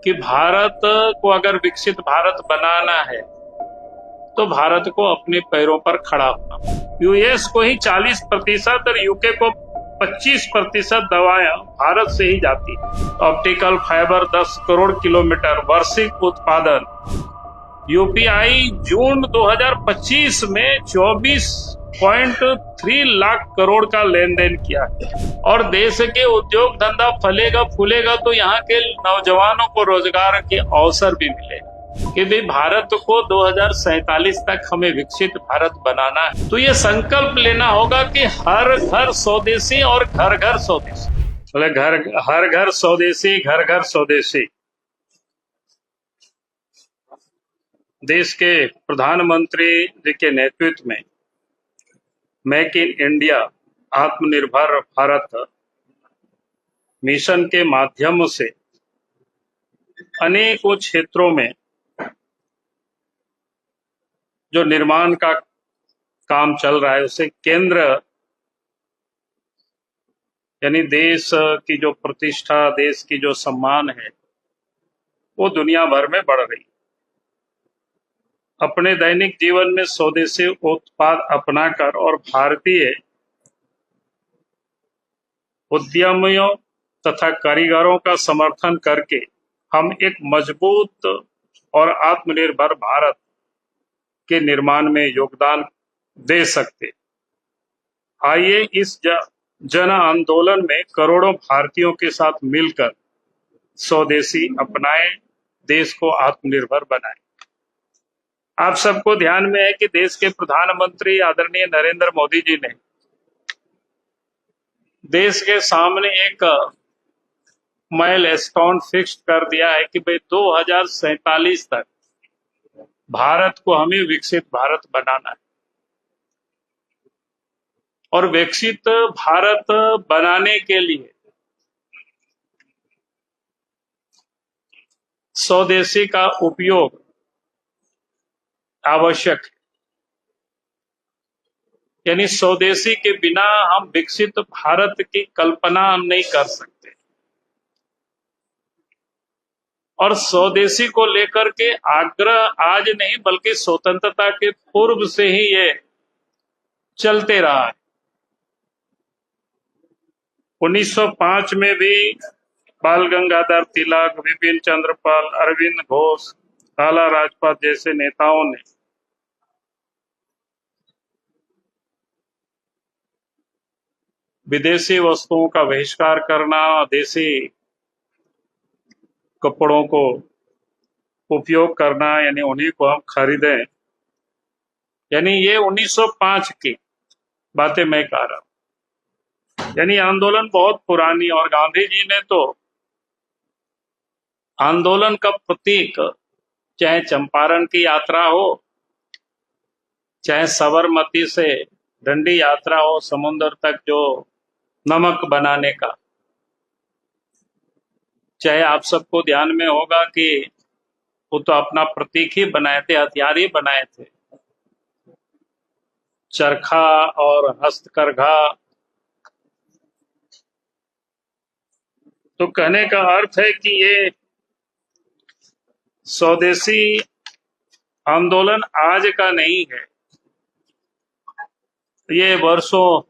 कि भारत को अगर विकसित भारत बनाना है तो भारत को अपने पैरों पर खड़ा होना। यूएस को ही 40% और यूके को 25% दवाएं भारत से ही जाती है। ऑप्टिकल फाइबर 10 करोड़ किलोमीटर वार्षिक उत्पादन। यूपीआई जून 2025 में 24.3 लाख करोड़ का लेन देन किया है। और देश के उद्योग धंधा फलेगा फूलेगा तो यहाँ के नौजवानों को रोजगार के अवसर भी मिलेगा कि भाई भारत को 2047 तक हमें विकसित भारत बनाना है। तो ये संकल्प लेना होगा कि हर घर स्वदेशी और घर घर स्वदेशी, बोले हर घर स्वदेशी, घर घर स्वदेशी। देश के प्रधानमंत्री जी के नेतृत्व में मेक इन इंडिया आत्मनिर्भर भारत मिशन के माध्यम से अनेकों क्षेत्रों में जो निर्माण का काम चल रहा है उसे केंद्र यानी देश की जो प्रतिष्ठा, देश की जो सम्मान है वो दुनिया भर में बढ़ रही है। अपने दैनिक जीवन में स्वदेशी उत्पाद अपनाकर और भारतीय उद्यमियों तथा कारीगरों का समर्थन करके हम एक मजबूत और आत्मनिर्भर भारत के निर्माण में योगदान दे सकते। आइए इस जन आंदोलन में करोड़ों भारतीयों के साथ मिलकर स्वदेशी अपनाएं, देश को आत्मनिर्भर बनाएं। आप सबको ध्यान में है कि देश के प्रधानमंत्री आदरणीय नरेंद्र मोदी जी ने देश के सामने एक माइलस्टोन फिक्स कर दिया है कि भाई 2047 तक भारत को हमें विकसित भारत बनाना है। और विकसित भारत बनाने के लिए स्वदेशी का उपयोग आवश्यक है। यानी स्वदेशी के बिना हम विकसित भारत की कल्पना हम नहीं कर सकते। और स्वदेशी को लेकर के आग्रह आज नहीं बल्कि स्वतंत्रता के पूर्व से ही ये चलते रहा है। 1905 में भी बाल गंगाधर तिलक, विपिन चंद्र पाल, अरविंद घोष, लाला लाजपत जैसे नेताओं ने विदेशी वस्तुओं का बहिष्कार करना, देसी कपड़ों को उपयोग करना, यानी उन्हीं को हम खरीदें, यानी ये 1905 की बातें मैं कह रहा हूं। यानी आंदोलन बहुत पुरानी। और गांधी जी ने तो आंदोलन का प्रतीक, चाहे चंपारण की यात्रा हो, चाहे साबरमती से डंडी यात्रा हो समुद्र तक जो नमक बनाने का, चाहे आप सबको ध्यान में होगा कि वो तो अपना प्रतीक ही बनाए थे, हथियार ही बनाए थे, चरखा और हस्तकरघा। तो कहने का अर्थ है कि ये स्वदेशी आंदोलन आज का नहीं है, ये वर्षों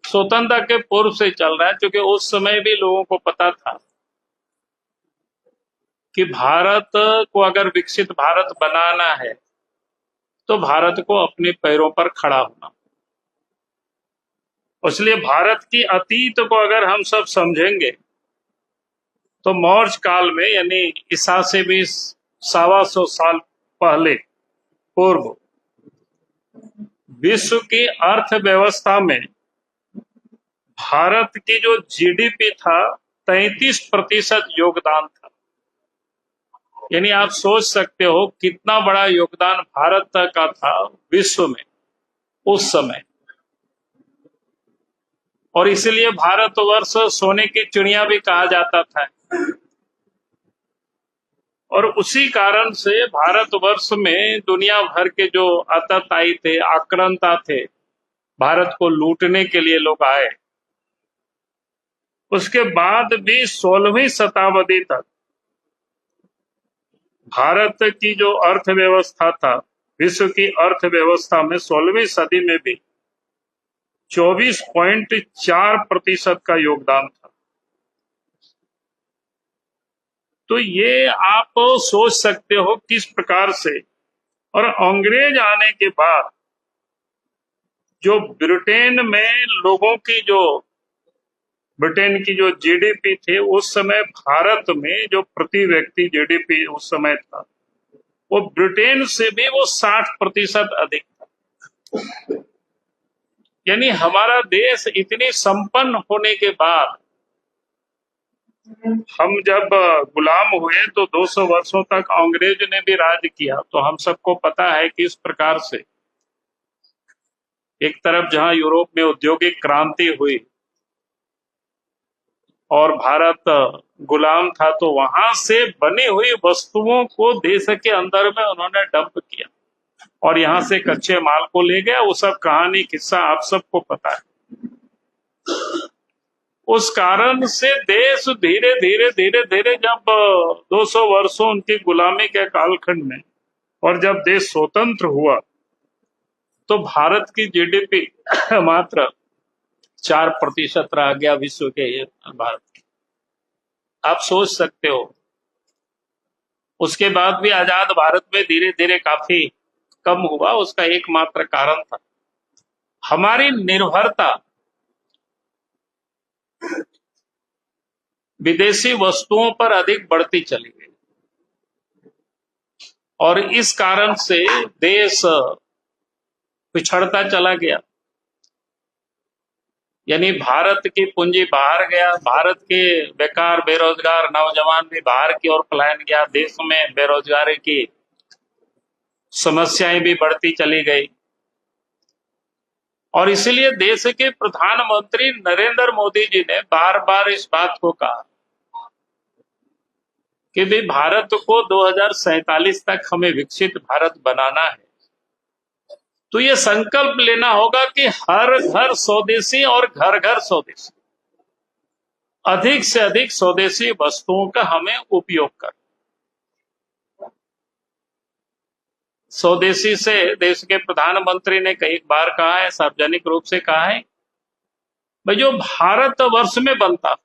स्वतंत्रता के पूर्व से चल रहा है। क्योंकि उस समय भी लोगों को पता था कि भारत को अगर विकसित भारत बनाना है तो भारत को अपने पैरों पर खड़ा होना। इसलिए भारत की अतीत को अगर हम सब समझेंगे तो मौर्य काल में, यानी ईसा से भी 125 साल पहले पूर्व, विश्व की अर्थव्यवस्था में भारत की जो जीडीपी था 33% योगदान था। यानी आप सोच सकते हो कितना बड़ा योगदान भारत का था विश्व में उस समय। और इसलिए भारतवर्ष सोने की चिड़िया भी कहा जाता था। और उसी कारण से भारतवर्ष में दुनिया भर के जो आतताई थे, आक्रांता थे, भारत को लूटने के लिए लोग आए। उसके बाद भी 16वीं शताब्दी तक भारत की जो अर्थव्यवस्था था, विश्व की अर्थव्यवस्था में 16वीं सदी में भी 24.4% का योगदान था। तो ये आप सोच सकते हो किस प्रकार से। और अंग्रेज आने के बाद जो ब्रिटेन की जो जीडीपी थी उस समय, भारत में जो प्रति व्यक्ति जीडीपी उस समय था, वो ब्रिटेन से भी वो 60% अधिक था। यानी हमारा देश इतनी संपन्न होने के बाद, हम जब गुलाम हुए तो 200 वर्षों तक अंग्रेज ने भी राज किया। तो हम सबको पता है कि इस प्रकार से एक तरफ जहां यूरोप में औद्योगिक क्रांति हुई और भारत गुलाम था, तो वहां से बनी हुई वस्तुओं को देश के अंदर में उन्होंने डंप किया और यहां से कच्चे माल को ले गया। वो सब कहानी किस्सा आप सबको पता है। उस कारण से देश धीरे धीरे धीरे धीरे, जब 200 वर्षों उनकी गुलामी के कालखंड में और जब देश स्वतंत्र हुआ, तो भारत की जीडीपी मात्र 4% रह गया विश्व के भारत की। आप सोच सकते हो। उसके बाद भी आजाद भारत में धीरे धीरे काफी कम हुआ। उसका एकमात्र कारण था हमारी निर्भरता विदेशी वस्तुओं पर अधिक बढ़ती चली गई, और इस कारण से देश पिछड़ता चला गया। यानी भारत की पूंजी बाहर गया, भारत के बेकार बेरोजगार नौजवान भी बाहर की ओर पलायन गया, देश में बेरोजगारी की समस्याएं भी बढ़ती चली गई। और इसलिए देश के प्रधानमंत्री नरेंद्र मोदी जी ने बार बार इस बात को कहा कि भाई भारत को 2047 तक हमें विकसित भारत बनाना है। तो ये संकल्प लेना होगा कि हर घर स्वदेशी और घर घर स्वदेशी, अधिक से अधिक स्वदेशी वस्तुओं का हमें उपयोग कर। स्वदेशी से देश के प्रधानमंत्री ने कई बार कहा है, सार्वजनिक रूप से कहा है, भाई जो भारत वर्ष में बनता,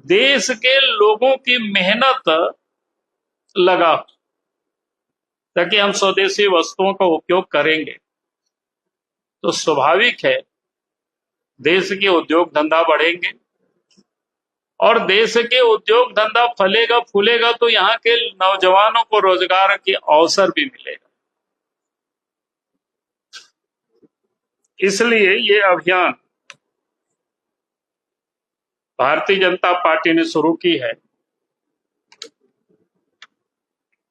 देश के लोगों की मेहनत लगा, ताकि हम स्वदेशी वस्तुओं का उपयोग करेंगे तो स्वाभाविक है देश के उद्योग धंधा बढ़ेंगे, और देश के उद्योग धंधा फलेगा फूलेगा तो यहाँ के नौजवानों को रोजगार के अवसर भी मिलेगा। इसलिए ये अभियान भारतीय जनता पार्टी ने शुरू की है।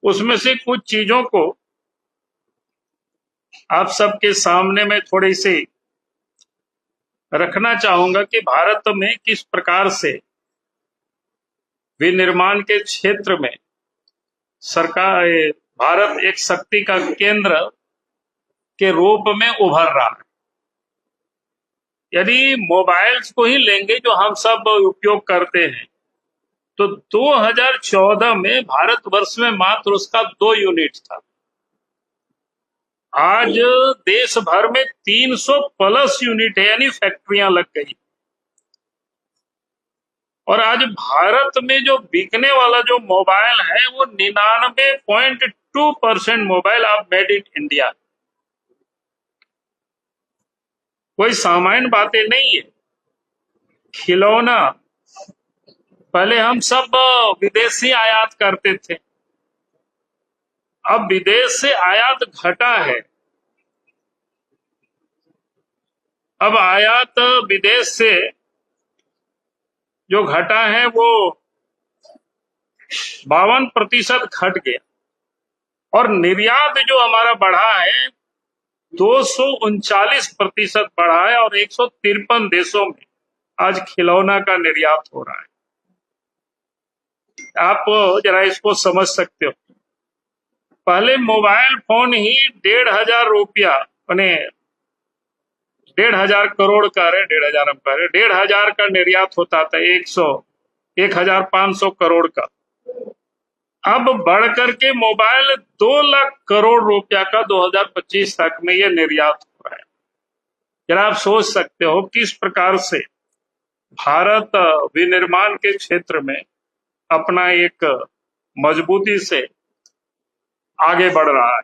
उसमें से कुछ चीजों को आप सबके सामने में थोड़ी सी रखना चाहूंगा कि भारत में किस प्रकार से विनिर्माण के क्षेत्र में सरकार, भारत एक शक्ति का केंद्र के रूप में उभर रहा है। यदि मोबाइल्स को ही लेंगे जो हम सब उपयोग करते हैं, तो 2014 में भारतवर्ष में मात्र उसका 2 यूनिट था। आज देश भर में 300 प्लस यूनिट है, यानी फैक्ट्रियां लग गई। और आज भारत में जो बिकने वाला जो मोबाइल है वो 99.2% मोबाइल अब मेड इन इंडिया। कोई सामान्य बातें नहीं है। खिलौना पहले हम सब विदेशी आयात करते थे, अब विदेश से आयात घटा है। अब आयात विदेश से जो घटा है वो 52% घट गया, और निर्यात जो हमारा बढ़ा है 239% बढ़ा है, और 153 देशों में आज खिलौना का निर्यात हो रहा है। आप जरा इसको समझ सकते हो। पहले मोबाइल फोन ही 1,500 रुपया, यानी 1,500 करोड़ का, 1,500 हम कह रहे, 1,500 का निर्यात होता था, 1,500 करोड़ का। अब बढ़ करके मोबाइल 2 लाख करोड़ रुपया का 2025 तक में ये निर्यात हो रहा है। जरा आप सोच सकते हो किस प्रकार से भारत विनिर्माण के क्षेत्र में अपना एक मजबूती से आगे बढ़ रहा है।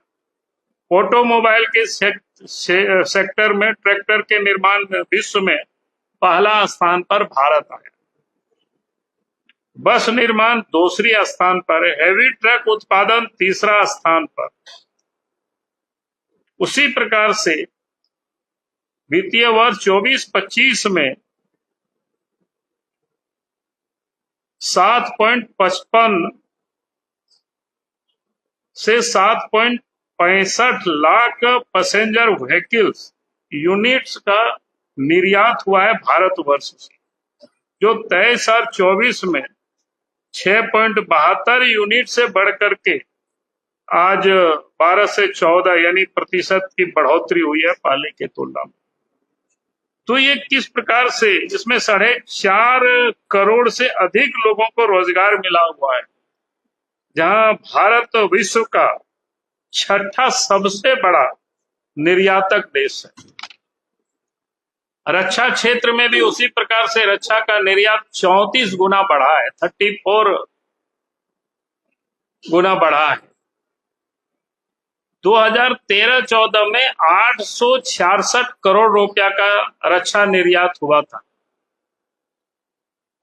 ऑटोमोबाइल के सेक्टर में ट्रैक्टर के निर्माण में विश्व में पहला स्थान पर भारत आया। बस निर्माण दूसरी स्थान पर, हैवी ट्रक उत्पादन तीसरा स्थान पर। उसी प्रकार से वित्तीय वर्ष 24-25 में 7.55 से 7.65 लाख पैसेंजर व्हीकल्स यूनिट्स का निर्यात हुआ है भारतवर्ष से, जो 23-24 में 6.72 यूनिट से बढ़ करके आज 12 से 14 यानी प्रतिशत की बढ़ोतरी हुई है पहले की तुलना में। तो ये किस प्रकार से इसमें 4.5 करोड़ से अधिक लोगों को रोजगार मिला हुआ है, जहां भारत विश्व का छठा सबसे बड़ा निर्यातक देश है। रक्षा क्षेत्र में भी उसी प्रकार से रक्षा का निर्यात 34 गुना बढ़ा है, 34 गुना बढ़ा है। 2013-14 में 866 करोड़ रुपया का रक्षा निर्यात हुआ था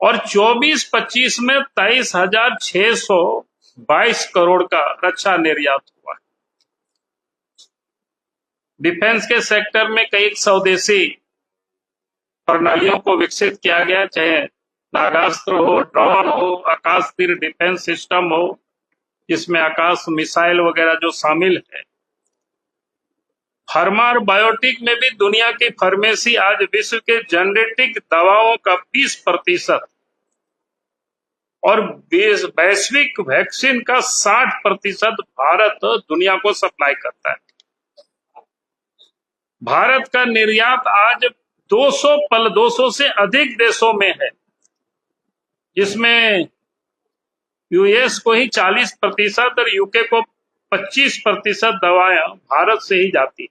और 24-25 में 23,622 करोड़ का रक्षा निर्यात हुआ है। डिफेंस के सेक्टर में कई स्वदेशी प्रणालियों को विकसित किया गया, चाहे नागास्त्र हो, ड्रोन हो, आकाश तीर डिफेंस सिस्टम हो, जिसमें आकाश मिसाइल वगैरह जो शामिल है। फार्मा और बायोटेक में भी दुनिया की फार्मेसी आज विश्व के जेनेरिक दवाओं का 20% और वैश्विक वैक्सीन का 60% भारत दुनिया को सप्लाई करता है। भारत का निर्यात आज 200 से अधिक देशों में है, जिसमें यूएस को ही 40% और यूके को 25% दवाएं भारत से ही जाती है।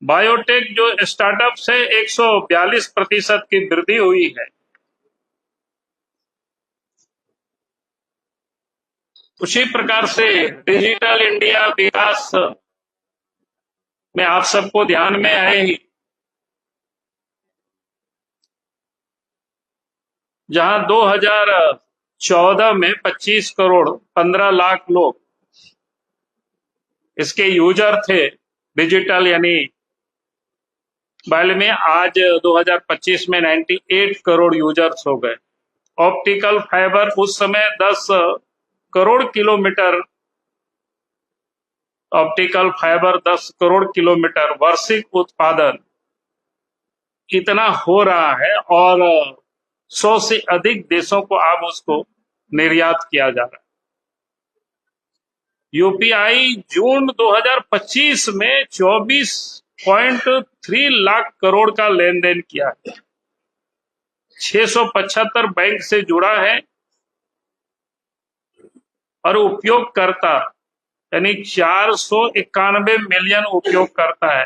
बायोटेक जो स्टार्टअप से 142% की वृद्धि हुई है। उसी प्रकार से डिजिटल इंडिया विकास में आप सबको ध्यान में आएगी, जहां 2014 में 25 करोड़ 15 लाख लोग इसके यूजर थे डिजिटल यानी मोबाइल में, आज 2025 में 98 करोड़ यूजर्स हो गए। ऑप्टिकल फाइबर उस समय 10 crore kilometre optical fibre 10 crore kilometre वार्षिक उत्पादन इतना हो रहा है और 100 से अधिक देशों को अब उसको निर्यात किया जा रहा है। यूपीआई जून 2025 में 24.3 लाख करोड़ का लेन देन किया है, 675 बैंक से जुड़ा है और उपयोगकर्ता यानी 491 मिलियन उपयोगकर्ता है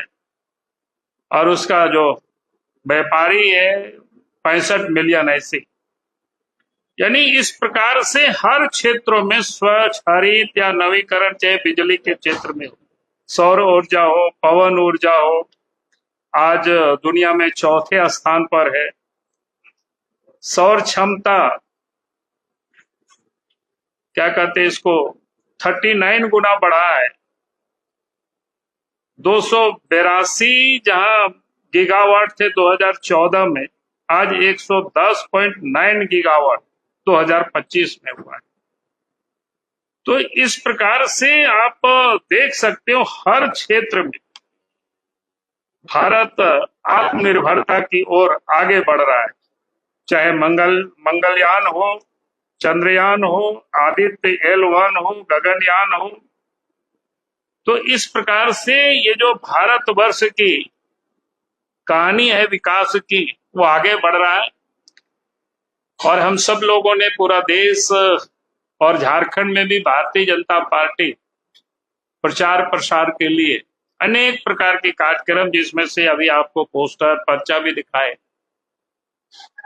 और उसका जो व्यापारी है 65 मिलियन ऐसे। यानी इस प्रकार से हर क्षेत्रों में स्वच्छ, हरित या नवीकरण, चाहे बिजली के क्षेत्र में हो, सौर ऊर्जा हो, पवन ऊर्जा हो, आज दुनिया में चौथे स्थान पर है। सौर क्षमता क्या कहते हैं इसको 39 गुना बढ़ा है, 282 जहां गीगावाट थे 2014 में, आज 110.9 गीगावाट 2025 में हुआ है। तो इस प्रकार से आप देख सकते हो हर क्षेत्र में भारत आत्मनिर्भरता की ओर आगे बढ़ रहा है, चाहे मंगलयान हो, चंद्रयान हो, आदित्य L1 हो, गगनयान हो। तो इस प्रकार से ये जो भारतवर्ष की कहानी है विकास की, वो आगे बढ़ रहा है और हम सब लोगों ने, पूरा देश और झारखंड में भी भारतीय जनता पार्टी प्रचार प्रसार के लिए अनेक प्रकार के कार्यक्रम, जिसमें से अभी आपको पोस्टर पर्चा भी दिखाए,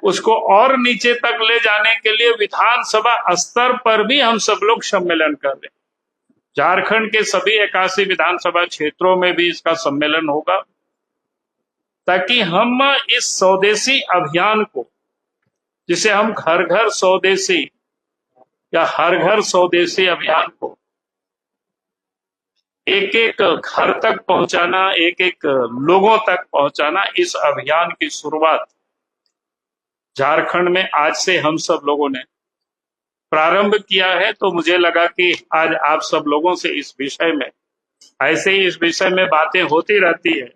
उसको और नीचे तक ले जाने के लिए विधानसभा स्तर पर भी हम सब लोग सम्मेलन कर रहे हैं। झारखंड के सभी 81 विधानसभा क्षेत्रों में भी इसका सम्मेलन होगा, ताकि हम इस स्वदेशी अभियान को, जिसे हम घर घर स्वदेशी या हर घर स्वदेशी अभियान को एक एक घर तक पहुंचाना, एक एक लोगों तक पहुंचाना, इस अभियान की शुरुआत झारखंड में आज से हम सब लोगों ने प्रारंभ किया है। तो मुझे लगा कि आज आप सब लोगों से इस विषय में, ऐसे ही इस विषय में बातें होती रहती है।